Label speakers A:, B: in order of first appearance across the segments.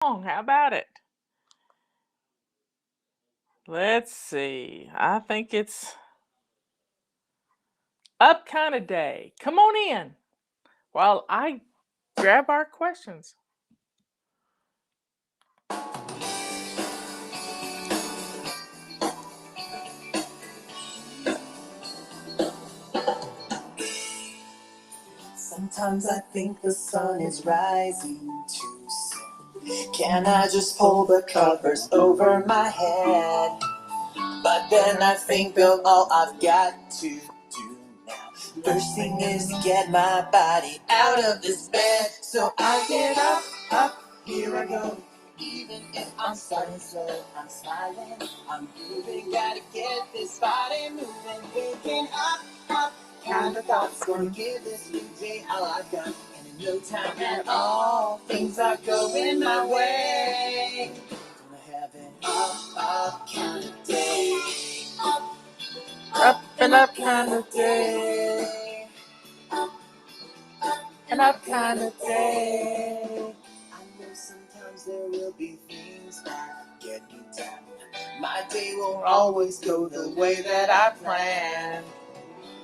A: How about it? Let's see. I think it's up kind of day. Come on in while I grab our questions.
B: Sometimes I think the sun is rising too soon. Can I just pull the covers over my head? But then I think of all I've got to do now. First thing is to get my body out of this bed. So I get up, here I go. Even if I'm starting slow, I'm smiling, I'm moving. Gotta get this body moving. Waking up. Kind of thoughts gonna give this new day all I've got. And in no time at all, things are going my way. Gonna have an up kind of day.
A: Up and up
B: Kind of day.
A: and up kind of day.
B: I know sometimes there will be things that get me down. My day won't always go the way that I planned.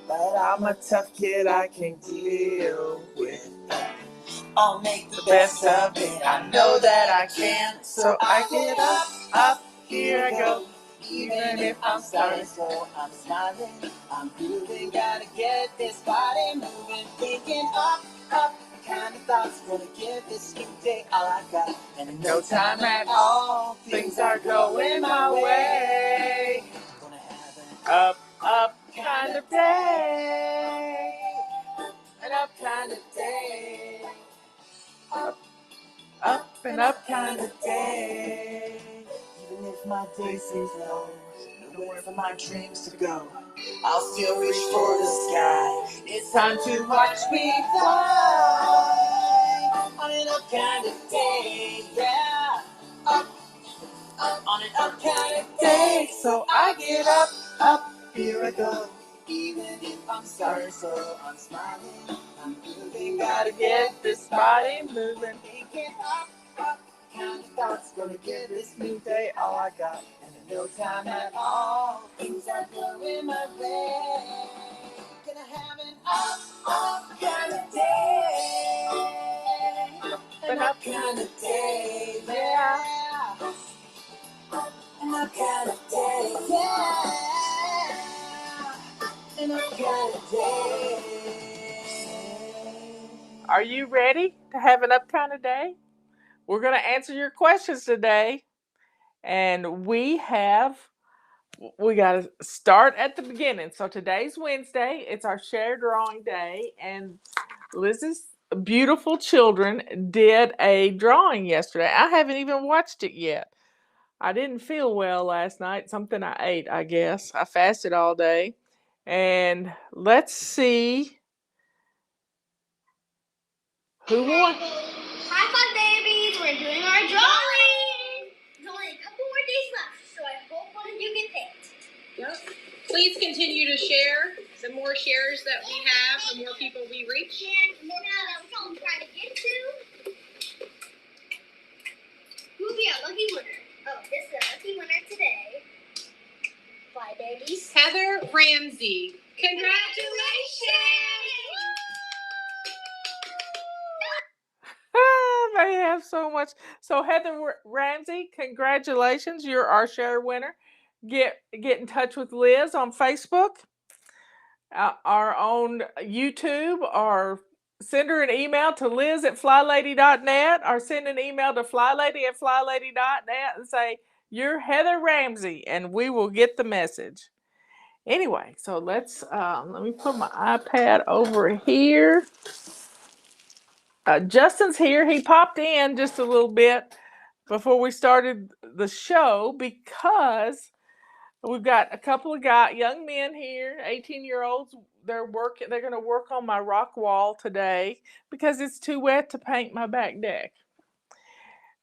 B: But I'm a tough kid, I can deal with it. I'll make the best of it, I know that I can. So I get up, here I go. Even if I'm starting slow, I'm smiling, I'm grooving. Gotta get this body moving. Thinking up, kind of thoughts gonna give this new day all I got. And in no time at all, things are going my way. Gonna have an
A: Up kind of day.
B: an up kind of day.
A: Up and up
B: Kind of day. Even if my day seems low, nowhere for my dreams to go, I'll still reach for the sky. It's time to watch me fly. On an up kind of day, yeah. Up, on an up kind of day. So I get up, here I go. Even if I'm starting slow, I'm smiling, I'm moving. Gotta get this body moving. Thinking up, kind of thoughts gonna give this new day all I got. And in no time at all, things are going my way. Gonna have an up kind of day. An up kind of day, yeah. An up kind of day, yeah. An up kind of day.
A: Are you ready to have an up kind of day? We're going to answer your questions today. And we got to start at the beginning. So today's Wednesday. It's our share drawing day. And Liz's beautiful children did a drawing yesterday. I haven't even watched it yet. I didn't feel well last night. Something I ate, I guess. I fasted all day. And let's see who won.
C: High five, babies! We're doing our drawing! There's only a couple more days left, so I hope one of you get picked.
D: Yep. Please continue to share. The more shares that we have, the more people we reach.
C: And now that we're all trying to get to, who'll be our lucky winner? Oh, this is our lucky winner today. Bye, babies.
D: Heather Ramsey. Congratulations!
A: They have so much. So Heather Ramsey, congratulations! You're our share winner. Get in touch with Liz on Facebook, our own YouTube, or send her an email to liz@flylady.net, or send an email to flylady@flylady.net and say you're Heather Ramsey, and we will get the message. Anyway, so let me put my iPad over here. Justin's here. He popped in just a little bit before we started the show because we've got a couple of young men here, 18-year-olds. They're going to work on my rock wall today because it's too wet to paint my back deck.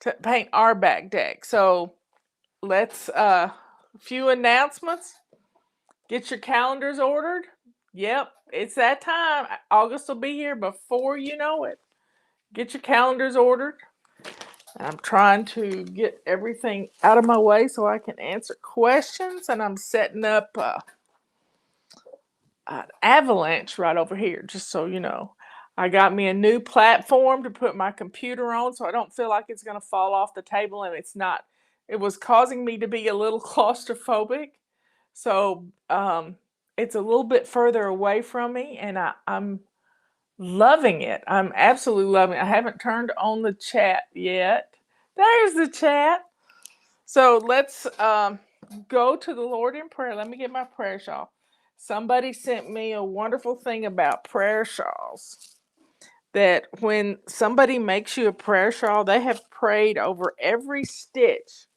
A: To paint our back deck. So let's few announcements. Get your calendars ordered. Yep, it's that time. August will be here before you know it. Get your calendars ordered. I'm trying to get everything out of my way so I can answer questions, and I'm setting up an avalanche right over here, just so you know. I got me a new platform to put my computer on so I don't feel like it's going to fall off the table, and it's not. It was causing me to be a little claustrophobic. So it's a little bit further away from me, and I'm loving it. I'm absolutely loving it. I haven't turned on the chat yet. There's the chat. So let's go to the Lord in prayer. Let me get my prayer shawl. Somebody sent me a wonderful thing about prayer shawls. That when somebody makes you a prayer shawl, they have prayed over every stitch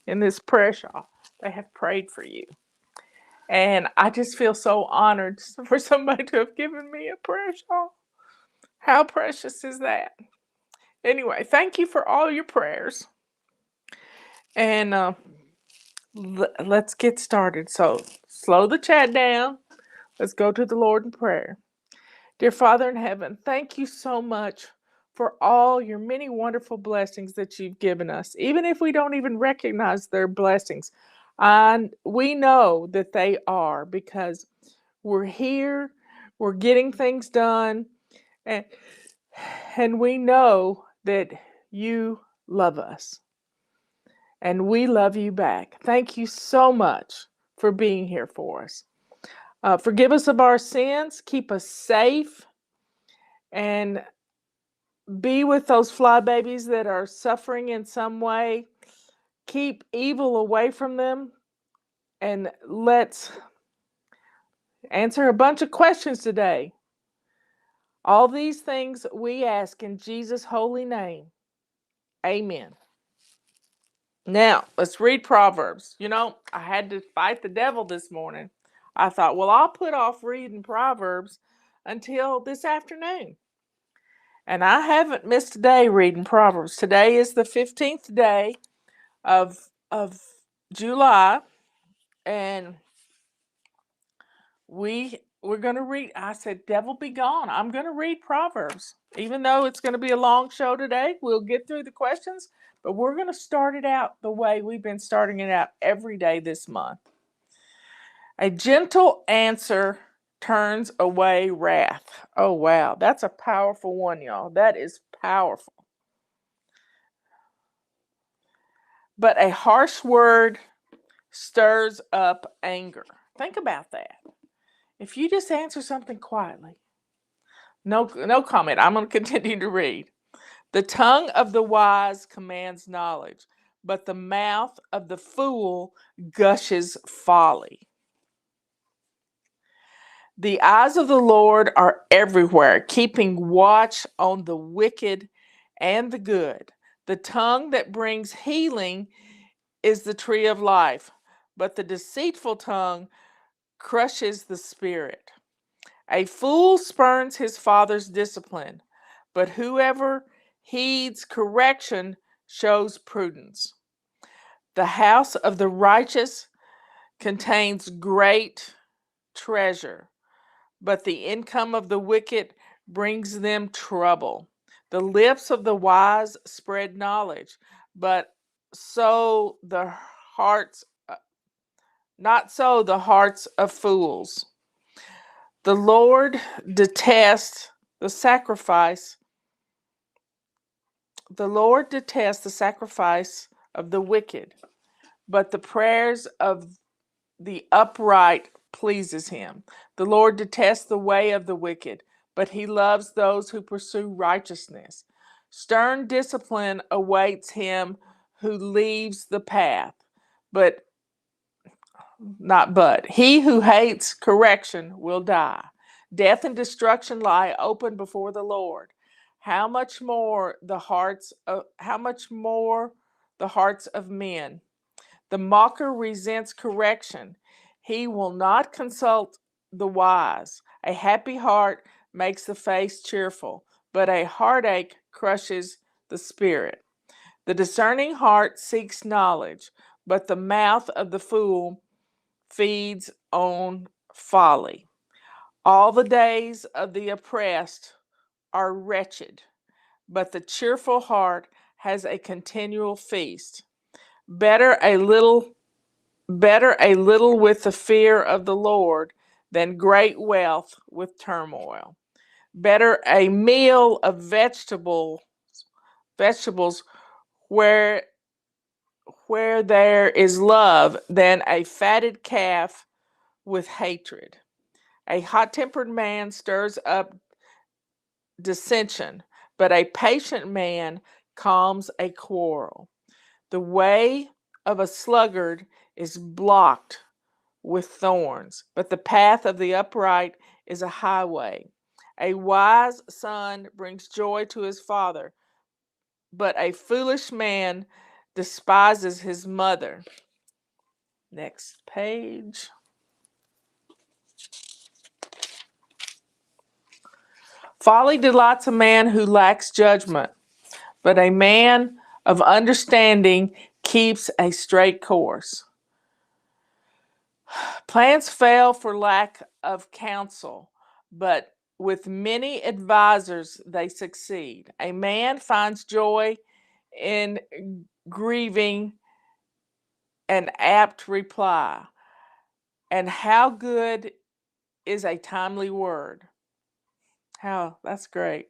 A: in this prayer shawl. They have prayed for you. And I just feel so honored for somebody to have given me a prayer shawl. How precious is that? Anyway, thank you for all your prayers. And let's get started. So slow the chat down. Let's go to the Lord in prayer. Dear Father in heaven, thank you so much for all your many wonderful blessings that you've given us. Even if we don't even recognize their blessings, and we know that they are, because we're here, we're getting things done, and we know that you love us. And we love you back. Thank you so much for being here for us. Forgive us of our sins, keep us safe, and be with those fly babies that are suffering in some way. Keep evil away from them, and let's answer a bunch of questions today. All these things we ask in Jesus' holy name. Amen. Now, let's read Proverbs. You know, I had to fight the devil this morning. I thought, well, I'll put off reading Proverbs until this afternoon. And I haven't missed a day reading Proverbs. Today is the 15th day of July, and we're going to read. I said, devil be gone. I'm going to read Proverbs. Even though it's going to be a long show today, we'll get through the questions, but we're going to start it out the way we've been starting it out every day this month. A gentle answer turns away wrath. Oh, wow. That's a powerful one, y'all. That is powerful. But a harsh word stirs up anger. Think about that. If you just answer something quietly, no comment. I'm going to continue to read. The tongue of the wise commands knowledge, but the mouth of the fool gushes folly. The eyes of the Lord are everywhere, keeping watch on the wicked and the good. The tongue that brings healing is the tree of life, but the deceitful tongue crushes the spirit. A fool spurns his father's discipline, but whoever heeds correction shows prudence. The house of the righteous contains great treasure, but the income of the wicked brings them trouble. The lips of the wise spread knowledge, but so the hearts not so the hearts of fools. The Lord detests the sacrifice. The Lord detests the sacrifice of the wicked, but the prayers of the upright pleases him. The Lord detests the way of the wicked, but he loves those who pursue righteousness. Stern discipline awaits him who leaves the path, but he who hates correction will die. Death and destruction lie open before the Lord. How much more the hearts of men. The mocker resents correction. He will not consult the wise. A happy heart makes the face cheerful, but a heartache crushes the spirit. The discerning heart seeks knowledge, but the mouth of the fool feeds on folly. All the days of the oppressed are wretched, but the cheerful heart has a continual feast. Better a little with the fear of the Lord than great wealth with turmoil. Better a meal of vegetables where there is love than a fatted calf with hatred. A hot-tempered man stirs up dissension, but a patient man calms a quarrel. The way of a sluggard is blocked with thorns, but the path of the upright is a highway. A wise son brings joy to his father, but a foolish man despises his mother. Next page. Folly delights a man who lacks judgment, but a man of understanding keeps a straight course. Plans fail for lack of counsel, but with many advisors they succeed. A man finds joy in grieving an apt reply. And how good is a timely word? That's great.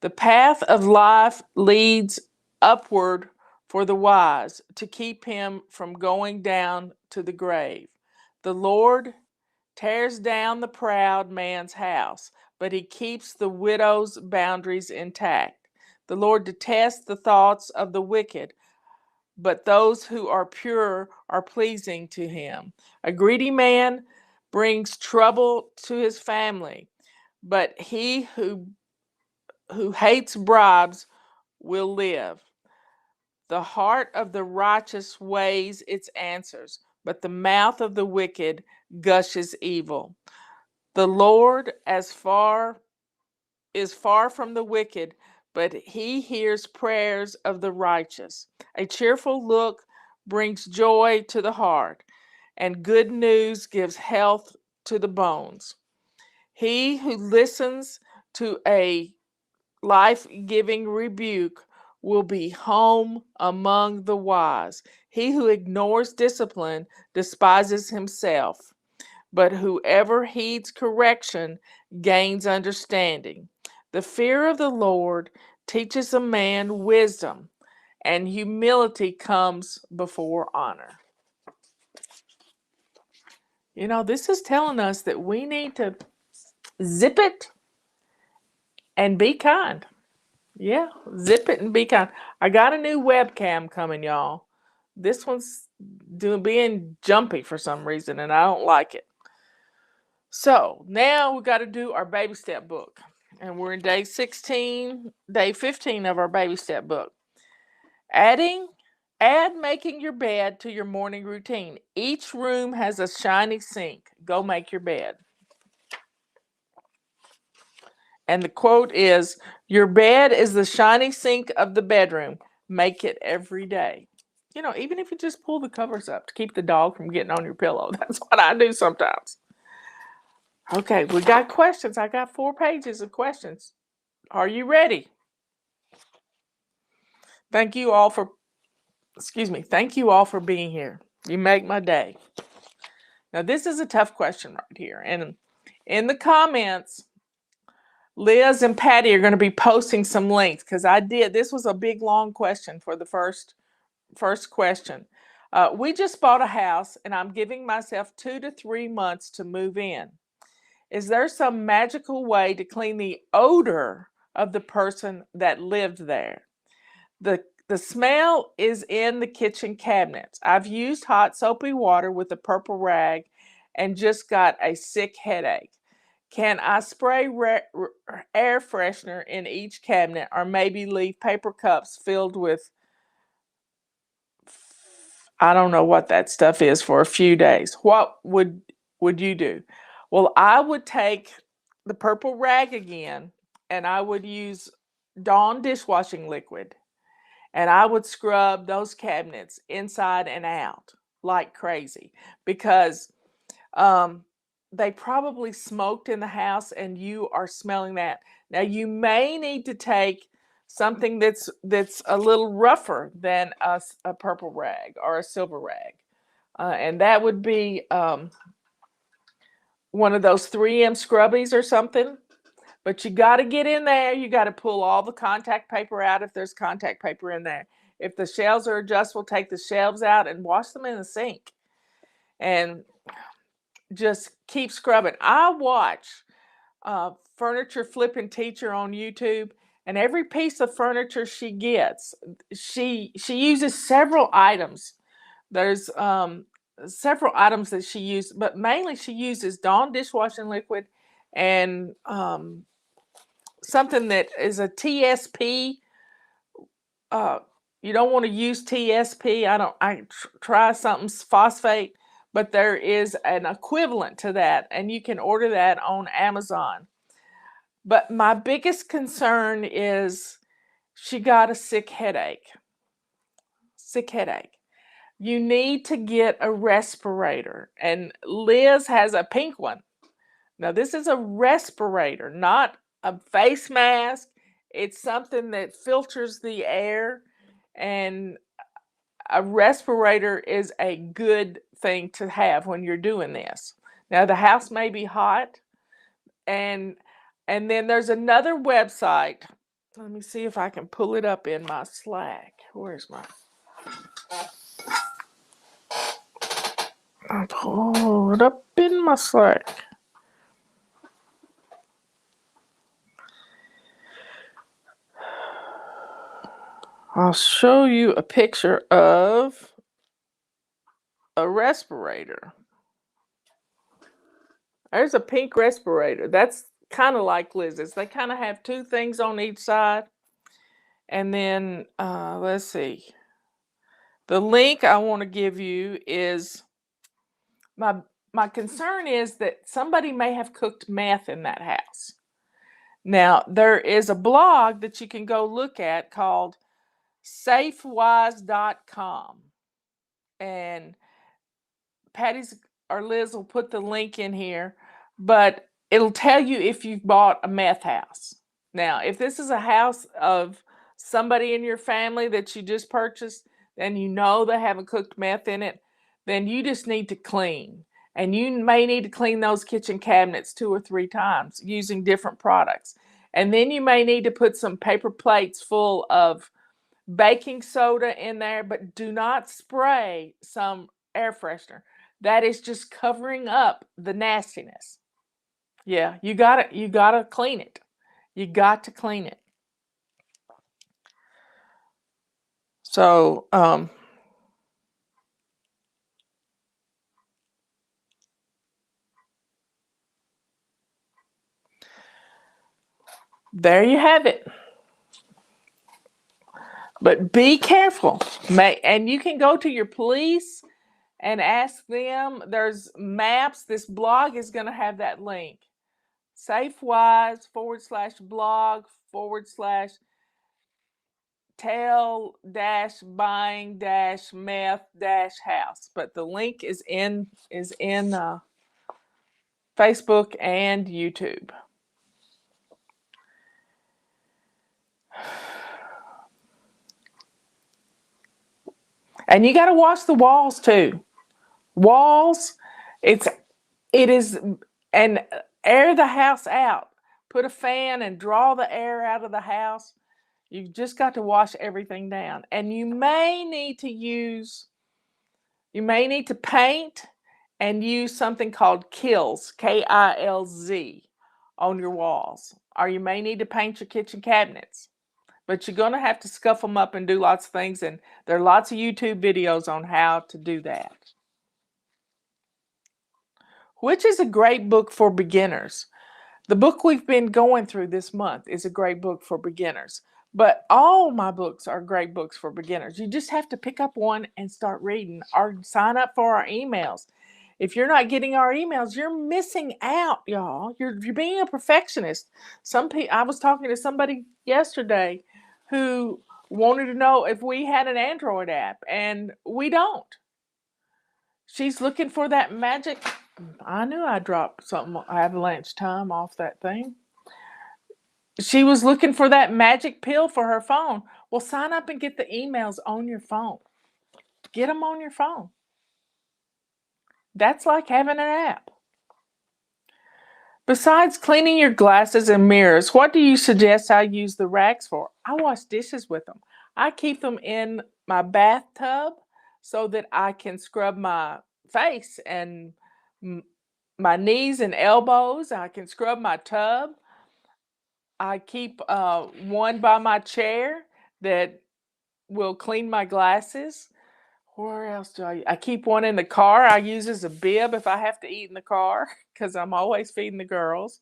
A: The path of life leads upward for the wise to keep him from going down to the grave. The Lord tears down the proud man's house, but he keeps the widow's boundaries intact. The Lord detests the thoughts of the wicked, but those who are pure are pleasing to him. A greedy man brings trouble to his family, but he who hates bribes will live. The heart of the righteous weighs its answers, but the mouth of the wicked gushes evil. The Lord is far from the wicked, but he hears prayers of the righteous. A cheerful look brings joy to the heart, and good news gives health to the bones. He who listens to a life-giving rebuke will be home among the wise. He who ignores discipline despises himself, but whoever heeds correction gains understanding. The fear of the Lord teaches a man wisdom, and humility comes before honor. You know, this is telling us that we need to zip it and be kind. Yeah, zip it and be kind. I got a new webcam coming, y'all. This one's being jumpy for some reason, and I don't like it. So now we got to do our Babystep book, and we're in day 15 of our Babystep book. Add making your bed to your morning routine. Each room has a shiny sink. Go make your bed. And the quote is, your bed is the shiny sink of the bedroom. Make it every day. You know, even if you just pull the covers up to keep the dog from getting on your pillow. That's what I do sometimes. Okay, we got questions. I got 4 pages of questions. Are you ready? Thank you all for being here. You make my day. Now, this is a tough question right here. And in the comments, Liz and Patty are going to be posting some links because this was a big, long question for the first question. We just bought a house and I'm giving myself 2 to 3 months to move in. Is there some magical way to clean the odor of the person that lived there? The smell is in the kitchen cabinets. I've used hot soapy water with a purple rag and just got a sick headache. Can I spray air freshener in each cabinet or maybe leave paper cups filled with, I don't know what that stuff is, for a few days? What would you do? Well, I would take the purple rag again and I would use Dawn dishwashing liquid. And I would scrub those cabinets inside and out like crazy because they probably smoked in the house and you are smelling that. Now, you may need to take something that's a little rougher than a purple rag or a silver rag. And that would be one of those 3M scrubbies or something. But you got to get in there. You got to pull all the contact paper out if there's contact paper in there. If the shelves are adjustable, take the shelves out and wash them in the sink. And just keep scrubbing. I watch Furniture Flipping Teacher on YouTube, and every piece of furniture she gets, she uses several items. There's several items that she uses, but mainly she uses Dawn dishwashing liquid and something that is a TSP. You don't want to use TSP. I try something phosphate, but there is an equivalent to that, and you can order that on Amazon. But my biggest concern is she got a sick headache. Sick headache. You need to get a respirator, and Liz has a pink one. Now, this is a respirator, not a face mask. It's something that filters the air, and a respirator is a good thing to have when you're doing this. Now, the house may be hot, and then there's another website. Let me see if I can pull it up in my Slack. Where's my... I'll pull it up in my Slack. I'll show you a picture of a respirator. There's a pink respirator. That's kind of like Liz's. They kind of have two things on each side. And then, let's see. The link I want to give you is, my concern is that somebody may have cooked meth in that house. Now, there is a blog that you can go look at called safewise.com. And Patty's or Liz will put the link in here, but it'll tell you if you've bought a meth house. Now, if this is a house of somebody in your family that you just purchased and you know they haven't cooked meth in it, then you just need to clean. And you may need to clean those kitchen cabinets 2 or 3 times using different products. And then you may need to put some paper plates full of baking soda in there, but do not spray some air freshener. That is just covering up the nastiness. Yeah, you gotta clean it. You got to clean it. So, there you have it. But be careful. And you can go to your police and ask them. There's maps. This blog is going to have that link. Safewise/blog/tell-buying-meth-house. But the link is in Facebook and YouTube. And you got to wash the walls too. Walls, it is, and air the house out. Put a fan and draw the air out of the house. You've just got to wash everything down. And you may need to paint and use something called Kilz, Kilz, on your walls. Or you may need to paint your kitchen cabinets. But you're going to have to scuff them up and do lots of things. And there are lots of YouTube videos on how to do that. Which is a great book for beginners. The book we've been going through this month is a great book for beginners. But all my books are great books for beginners. You just have to pick up one and start reading or sign up for our emails. If you're not getting our emails, you're missing out, y'all. You're being a perfectionist. I was talking to somebody yesterday who wanted to know if we had an Android app, and we don't. She's looking for that magic. I knew I dropped something avalanche time off that thing. She was looking for that magic pill for her phone. Well, sign up and get the emails on your phone. Get them on your phone. That's like having an app. Besides cleaning your glasses and mirrors, what do you suggest I use the rags for? I wash dishes with them. I keep them in my bathtub so that I can scrub my face and my knees and elbows. I can scrub my tub. I keep one by my chair that will clean my glasses. Where else do I keep one in the car. I use as a bib if I have to eat in the car because I'm always feeding the girls.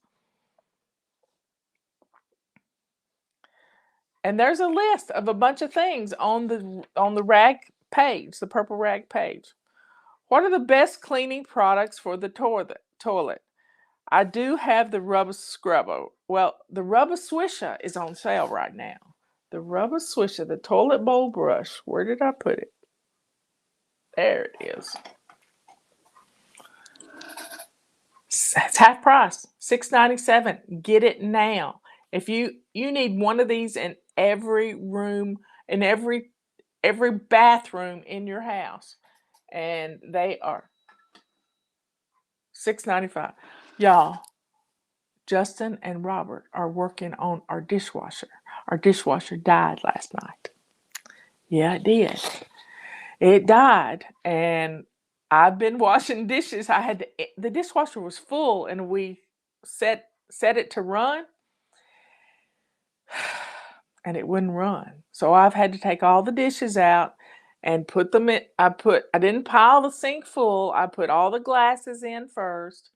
A: And there's a list of a bunch of things on the rag page, the purple rag page. What are the best cleaning products for the toilet? I do have the rubber scrubber. Well, the rubber swisher is on sale right now. The rubber swisher, the toilet bowl brush. Where did I put it? There it is. It's half price, $6.97. Get it now. If you need one of these in every room, in every bathroom in your house, and they are $6.95. Y'all, Justin and Robert are working on our dishwasher. Our dishwasher died last night. Yeah, it did. It died, and I've been washing dishes. The dishwasher was full, and we set it to run, and it wouldn't run. So I've had to take all the dishes out and put them in. I didn't pile the sink full. I put all the glasses in first,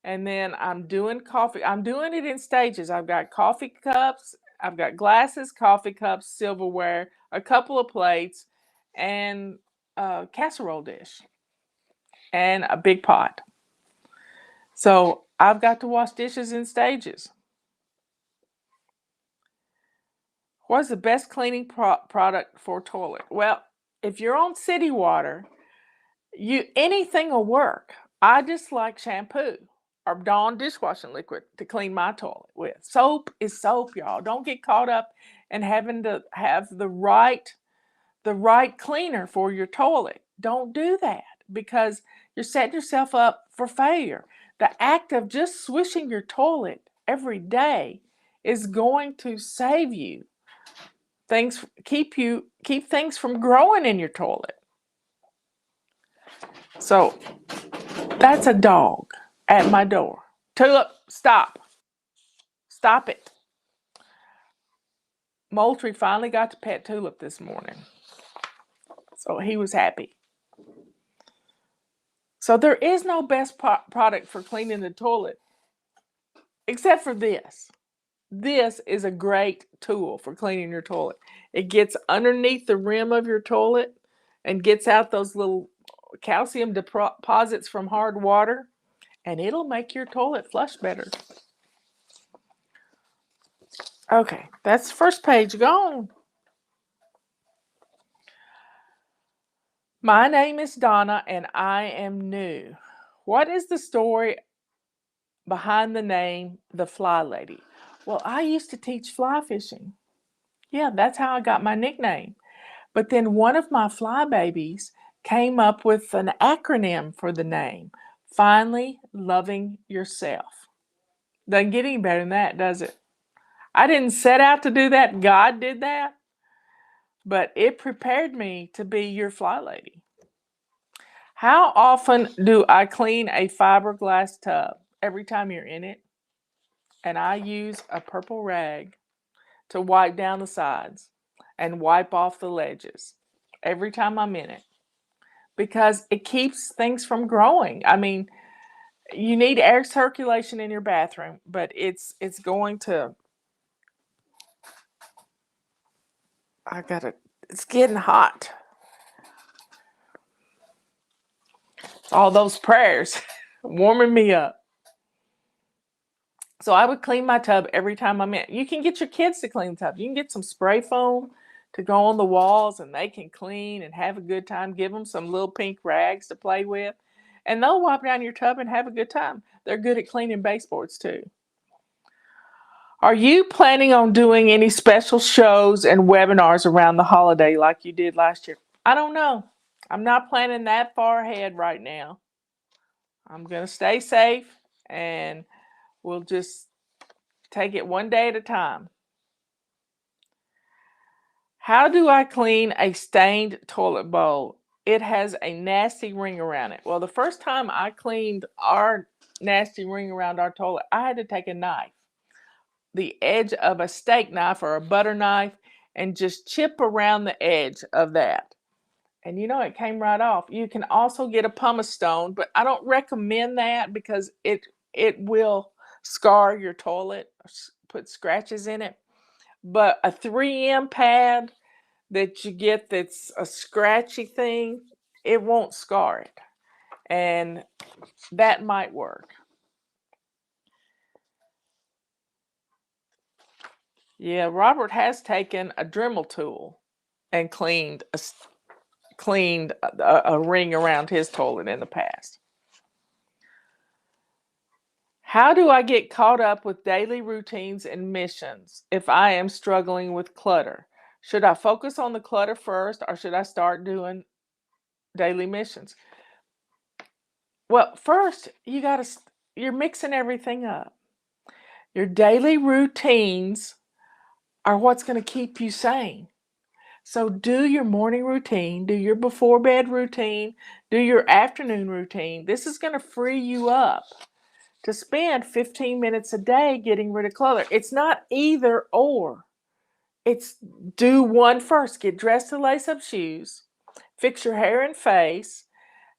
A: and then I'm doing coffee. I'm doing it in stages. I've got coffee cups, I've got glasses, coffee cups, silverware, a couple of plates, and a casserole dish, and a big pot. So I've got to wash dishes in stages. What's the best cleaning product for toilet? Well, if you're on city water, anything will work. I just like shampoo or Dawn dishwashing liquid to clean my toilet with. Soap is soap, y'all. Don't get caught up in having to have the right cleaner for your toilet. Don't do that because you're setting yourself up for failure. The act of just swishing your toilet every day is going to save you. Keep things from growing in your toilet. So that's a dog at my door. Tulip, stop. Stop it. Moultrie finally got to pet Tulip this morning. So he was happy. So there is no best product for cleaning the toilet except for this. This is a great tool for cleaning your toilet. It gets underneath the rim of your toilet and gets out those little calcium deposits from hard water, and it'll make your toilet flush better. Okay, that's the first page gone. My name is Donna, and I am new. What is the story behind the name The Fly Lady? Well, I used to teach fly fishing. Yeah, that's how I got my nickname. But then one of my fly babies came up with an acronym for the name. Finally Loving Yourself. Doesn't get any better than that, does it? I didn't set out to do that. God did that. But it prepared me to be your fly lady. How often do I clean a fiberglass tub? Every time you're in it. And I use a purple rag to wipe down the sides and wipe off the ledges every time I'm in it. Because it keeps things from growing. I mean, you need air circulation in your bathroom, but it's going to it's getting hot. All those prayers warming me up. So I would clean my tub every time I'm in. You can get your kids to clean the tub. You can get some spray foam to go on the walls, and they can clean and have a good time. Give them some little pink rags to play with, and they'll wipe down your tub and have a good time. They're good at cleaning baseboards too. Are you planning on doing any special shows and webinars around the holiday like you did last year? I don't know. I'm not planning that far ahead right now. I'm going to stay safe and we'll just take it one day at a time. How do I clean a stained toilet bowl? It has a nasty ring around it. Well, the first time I cleaned our nasty ring around our toilet, I had to take a knife, the edge of a steak knife or a butter knife, and just chip around the edge of that. And it came right off. You can also get a pumice stone, but I don't recommend that because it will scar your toilet, put scratches in it. But a 3M pad that you get that's a scratchy thing, it won't scar it. And that might work. Yeah, Robert has taken a Dremel tool and cleaned a ring around his toilet in the past. How do I get caught up with daily routines and missions if I am struggling with clutter? Should I focus on the clutter first or should I start doing daily missions? Well, first, you're mixing everything up. Your daily routines are what's going to keep you sane. So do your morning routine, do your before bed routine, do your afternoon routine. This is going to free you up to spend 15 minutes a day getting rid of clutter. It's not either or. It's do one first. Get dressed to lace up shoes, fix your hair and face,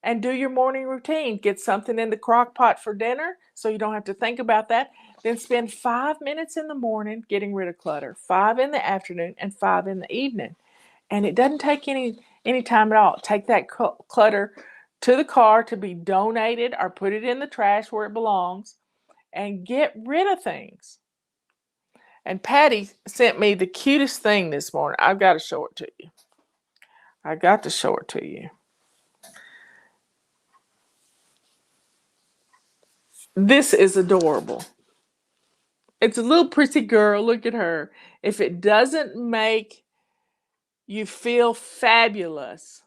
A: and do your morning routine. Get something in the crock pot for dinner so you don't have to think about that. Then spend 5 minutes in the morning getting rid of clutter, 5 in the afternoon, and 5 in the evening. And it doesn't take any time at all. Take that clutter to the car to be donated or put it in the trash where it belongs and get rid of things. And Patty sent me the cutest thing this morning. I've got to show it to you. I got to show it to you. This is adorable. It's a little pretty girl. Look at her. If it doesn't make you feel fabulous,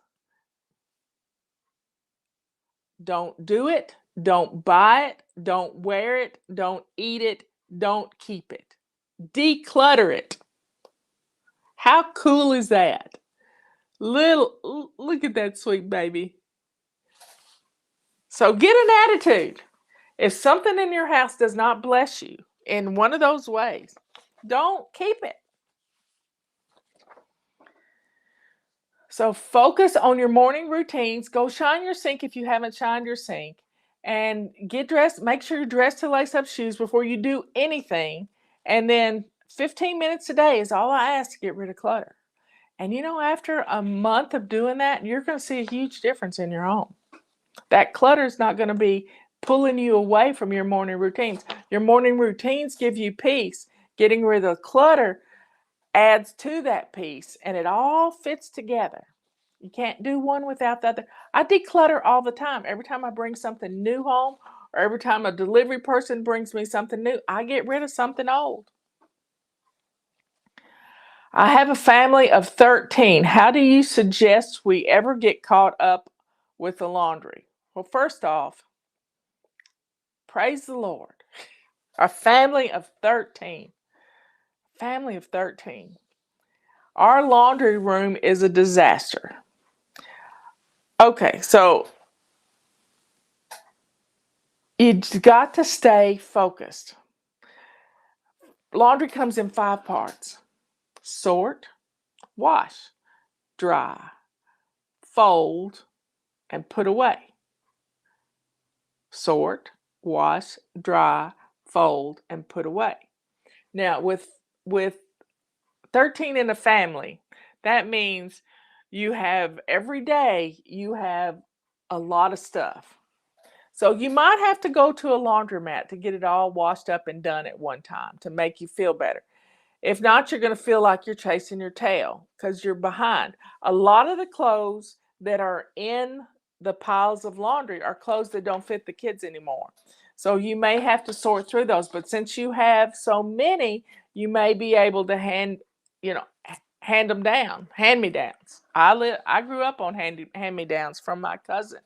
A: don't do it. Don't buy it. Don't wear it. Don't eat it. Don't keep it. Declutter it. How cool is that? Look at that sweet baby. So get an attitude. If something in your house does not bless you in one of those ways, don't keep it. So focus on your morning routines. Go shine your sink if you haven't shined your sink. And get dressed. Make sure you're dressed to lace up shoes before you do anything. And then 15 minutes a day is all I ask to get rid of clutter. And after a month of doing that, you're going to see a huge difference in your home. That clutter is not going to be pulling you away from your morning routines. Your morning routines give you peace. Getting rid of clutter adds to that peace, and it all fits together. You can't do one without the other. I declutter all the time. Every time I bring something new home, or every time a delivery person brings me something new, I get rid of something old. I have a family of 13. How do you suggest we ever get caught up with the laundry? Well, first off, praise the Lord. A family of 13. Family of 13. Our laundry room is a disaster. Okay, so you've got to stay focused. Laundry comes in 5 parts. Sort, wash, dry, fold, and put away. Sort, wash, dry, fold, and put away. Now, with 13 in a family, that means every day you have a lot of stuff. So you might have to go to a laundromat to get it all washed up and done at one time to make you feel better. If not, you're going to feel like you're chasing your tail because you're behind. A lot of the clothes that are in the piles of laundry are clothes that don't fit the kids anymore. So you may have to sort through those, but since you have so many, you may be able to hand them down, hand-me-downs. I grew up on hand-me-downs from my cousin.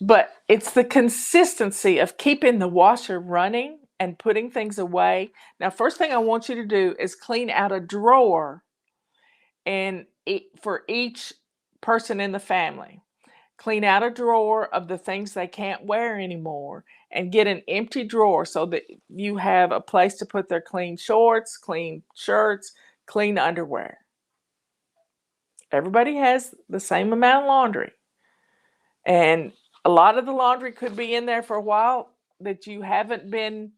A: But it's the consistency of keeping the washer running and putting things away. Now, first thing I want you to do is clean out a drawer for each person in the family. Clean out a drawer of the things they can't wear anymore and get an empty drawer so that you have a place to put their clean shorts, clean shirts, clean underwear. Everybody has the same amount of laundry. And a lot of the laundry could be in there for a while that you haven't been,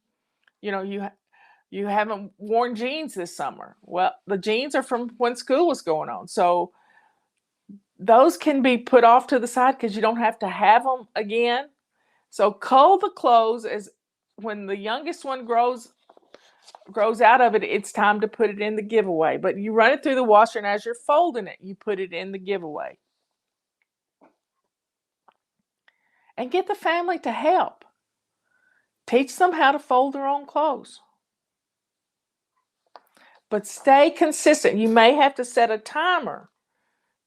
A: you haven't worn jeans this summer. Well, the jeans are from when school was going on. So those can be put off to the side because you don't have to have them again. So cull the clothes as when the youngest one grows out of it, it's time to put it in the giveaway. But you run it through the washer, and as you're folding it, you put it in the giveaway. And get the family to help. Teach them how to fold their own clothes. But stay consistent. You may have to set a timer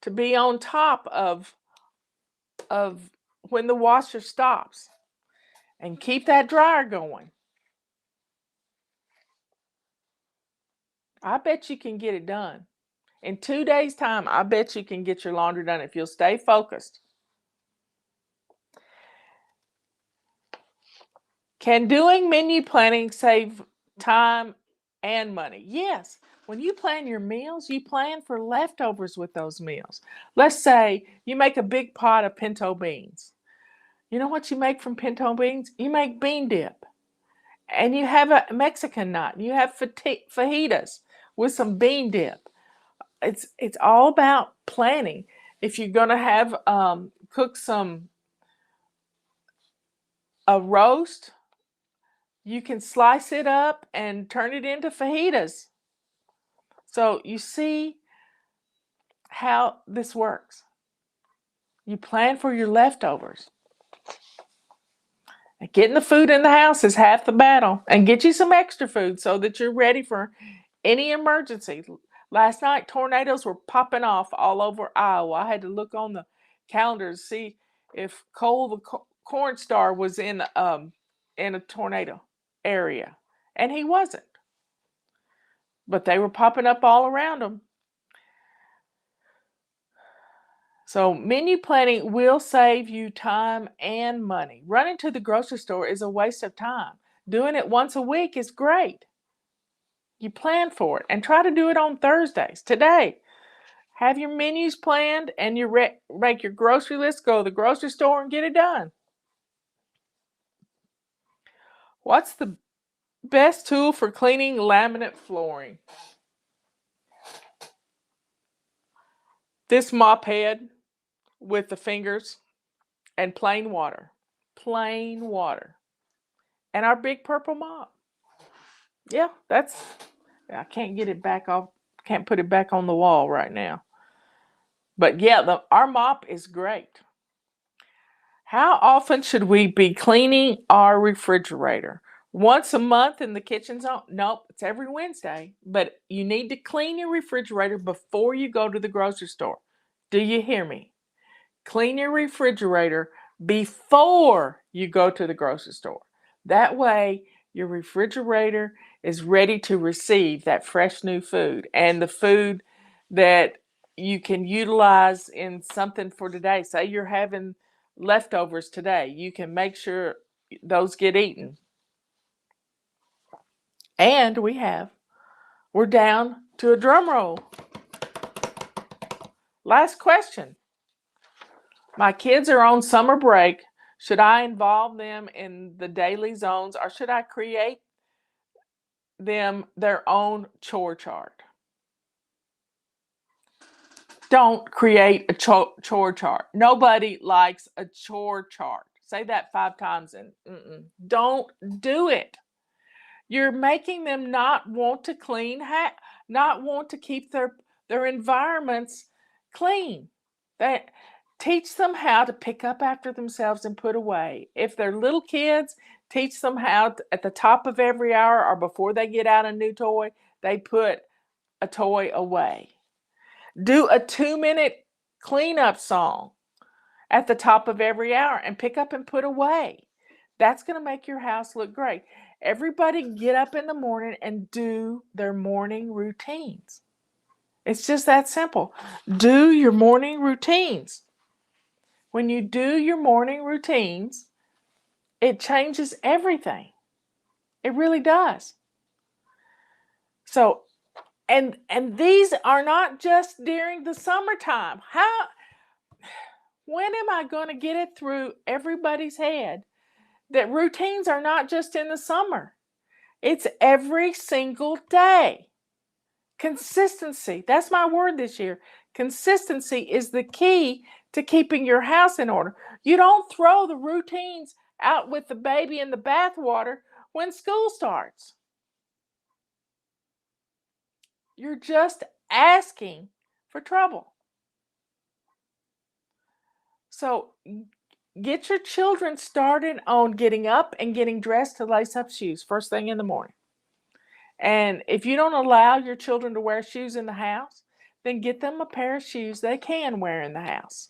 A: to be on top of when the washer stops. And keep that dryer going. I bet you can get it done. In 2 days' time, I bet you can get your laundry done if you'll stay focused. Can doing menu planning save time and money? Yes. When you plan your meals, you plan for leftovers with those meals. Let's say you make a big pot of pinto beans. You know what you make from pinto beans? You make bean dip. And you have a Mexican night. You have fajitas with some bean dip. It's all about planning. If you're going to have cook a roast, you can slice it up and turn it into fajitas. So you see how this works. You plan for your leftovers. Getting the food in the house is half the battle. And get you some extra food so that you're ready for any emergency. Last night, tornadoes were popping off all over Iowa. I had to look on the calendar to see if Cole the corn star was in a tornado area. And he wasn't. But they were popping up all around him. So menu planning will save you time and money. Running to the grocery store is a waste of time. Doing it once a week is great. You plan for it and try to do it on Thursdays. Today, have your menus planned and you make your grocery list, go to the grocery store and get it done. What's the best tool for cleaning laminate flooring? This mop head with the fingers and plain water. Plain water. And our big purple mop. Yeah, I can't get it back off. Can't put it back on the wall right now. But yeah, our mop is great. How often should we be cleaning our refrigerator? Once a month in the kitchen zone? Nope, it's every Wednesday. But you need to clean your refrigerator before you go to the grocery store. Do you hear me? Clean your refrigerator before you go to the grocery store. That way, your refrigerator is ready to receive that fresh new food and the food that you can utilize in something for today. Say you're having leftovers today. You can make sure those get eaten. And we're down to a drum roll. Last question. My kids are on summer break. Should I involve them in the daily zones or should I create them their own chore chart? Don't create a chore chart. Nobody likes a chore chart. Say that 5 times and don't do it. You're making them not want to clean, not want to keep their environments clean. Teach them how to pick up after themselves and put away. If they're little kids, teach them how at the top of every hour or before they get out a new toy, they put a toy away. Do a 2-minute cleanup song at the top of every hour and pick up and put away. That's going to make your house look great. Everybody get up in the morning and do their morning routines. It's just that simple. Do your morning routines. When you do your morning routines, it changes everything. It really does. So, and these are not just during the summertime. When am I going to get it through everybody's head that routines are not just in the summer? It's every single day. Consistency. That's my word this year. Consistency is the key to keeping your house in order. You don't throw the routines out with the baby in the bathwater when school starts. You're just asking for trouble. So get your children started on getting up and getting dressed to lace up shoes first thing in the morning. And if you don't allow your children to wear shoes in the house, then get them a pair of shoes they can wear in the house.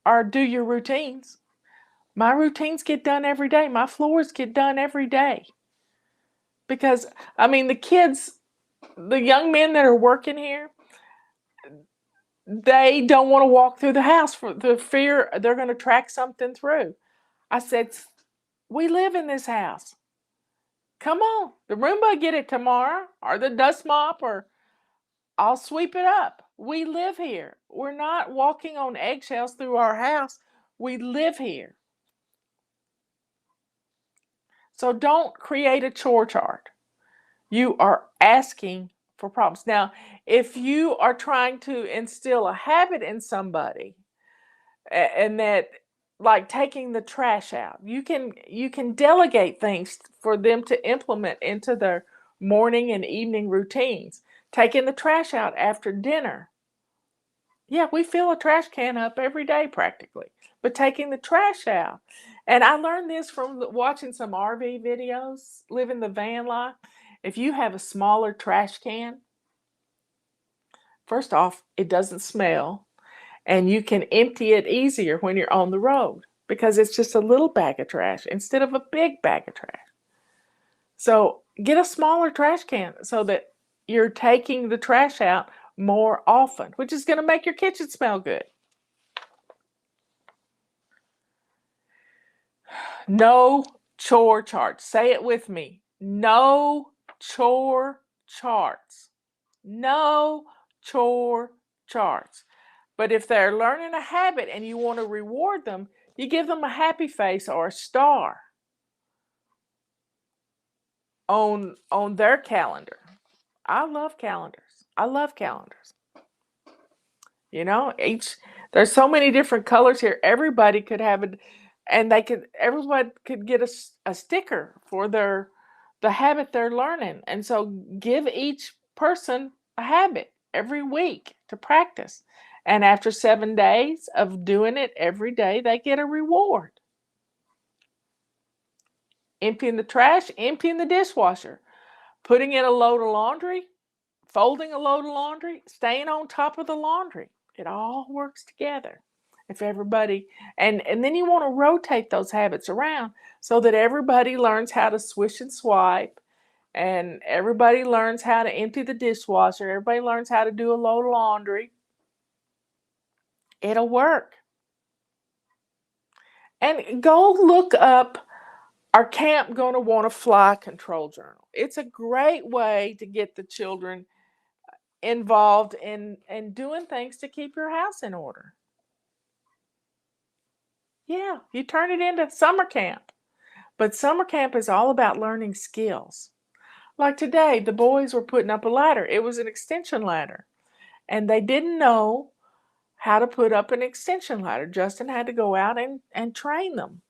A: Or do your routines. My routines get done every day. My floors get done every day. Because, I mean, the kids, the young men that are working here, they don't want to walk through the house for the fear they're going to track something through. I said, we live in this house. Come on, the Roomba get it tomorrow, or the dust mop, or I'll sweep it up. We live here. We're not walking on eggshells through our house. We live here. So don't create a chore chart. You are asking for problems. Now, if you are trying to instill a habit in somebody, and that, like taking the trash out, you can delegate things for them to implement into their morning and evening routines. Taking the trash out after dinner. Yeah, we fill a trash can up every day practically, but taking the trash out. And I learned this from watching some RV videos, living the van life. If you have a smaller trash can, first off, it doesn't smell, and you can empty it easier when you're on the road because it's just a little bag of trash instead of a big bag of trash. So get a smaller trash can so that you're taking the trash out more often, which is going to make your kitchen smell good. No chore charts. Say it with me. No chore charts. No chore charts. But if they're learning a habit and you want to reward them, you give them a happy face or a star on their calendar. I love calendars. I love calendars. You know, there's so many different colors here. Everybody could have it, and everyone could get a sticker for the habit they're learning. And so give each person a habit every week to practice. And after 7 days of doing it every day, they get a reward. Emptying the trash, emptying the dishwasher, putting in a load of laundry, folding a load of laundry, staying on top of the laundry. It all works together. If everybody, and then you want to rotate those habits around so that everybody learns how to swish and swipe, and everybody learns how to empty the dishwasher, everybody learns how to do a load of laundry. It'll work. And go look up our Camp Gonna Wanna Fly control journal. It's a great way to get the children involved in doing things to keep your house in order. Yeah, you turn it into summer camp. But summer camp is all about learning skills. Like today, the boys were putting up a ladder. It was an extension ladder. And they didn't know how to put up an extension ladder. Justin had to go out and train them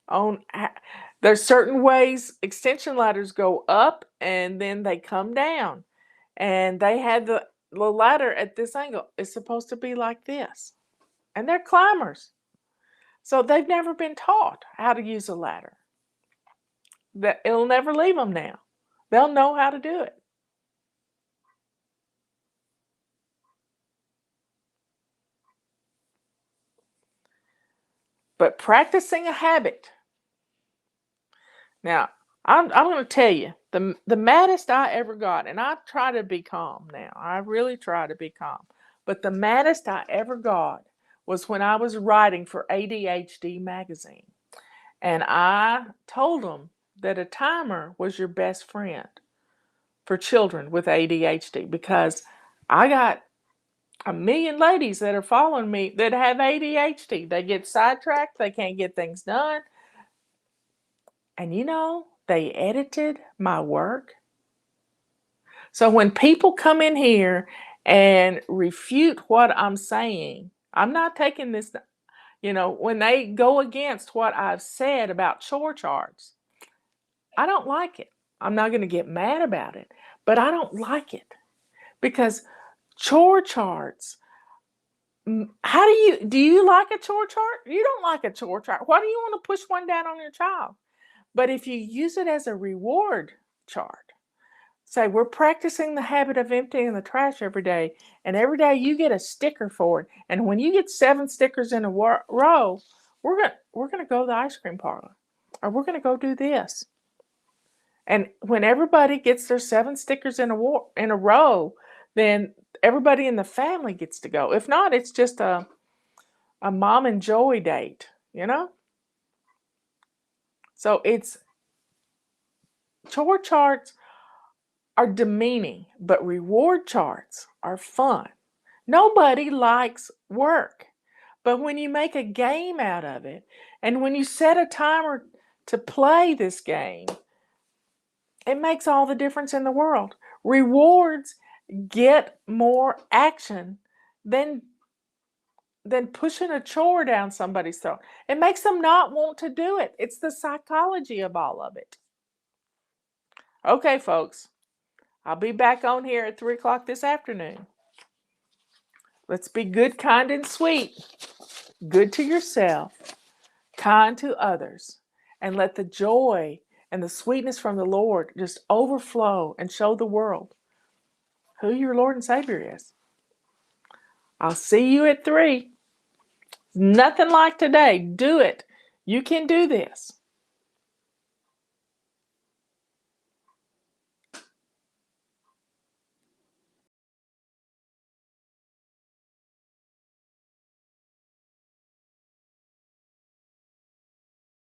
A: on. There's certain ways extension ladders go up and then they come down. And they had the ladder at this angle is supposed to be like this. And they're climbers. So they've never been taught how to use a ladder. That it'll never leave them now. They'll know how to do it. But practicing a habit. Now, I'm going to tell you, the maddest I ever got, and I try to be calm now. I really try to be calm. But the maddest I ever got was when I was writing for ADHD magazine. And I told them that a timer was your best friend for children with ADHD, because I got a million ladies that are following me that have ADHD. They get sidetracked. They can't get things done. And they edited my work. So when people come in here and refute what I'm saying, I'm not taking this, when they go against what I've said about chore charts, I don't like it. I'm not going to get mad about it, but I don't like it, because chore charts, do you like a chore chart? You don't like a chore chart. Why do you want to push one down on your child? But if you use it as a reward chart, say we're practicing the habit of emptying the trash every day, and every day you get a sticker for it. And when you get 7 stickers in a row, we're gonna go to the ice cream parlor, or we're gonna go do this. And when everybody gets their 7 stickers in a row, then everybody in the family gets to go. If not, it's just a mom and Joey date, So chore charts are demeaning, but reward charts are fun. Nobody likes work. But when you make a game out of it, and when you set a timer to play this game, it makes all the difference in the world. Rewards get more action than pushing a chore down somebody's throat. It makes them not want to do it. It's the psychology of all of it. Okay, folks. I'll be back on here at 3 o'clock this afternoon. Let's be good, kind, and sweet. Good to yourself, kind to others, and let the joy and the sweetness from the Lord just overflow and show the world who your Lord and Savior is. I'll see you at 3. Nothing like today. Do it. You can do this.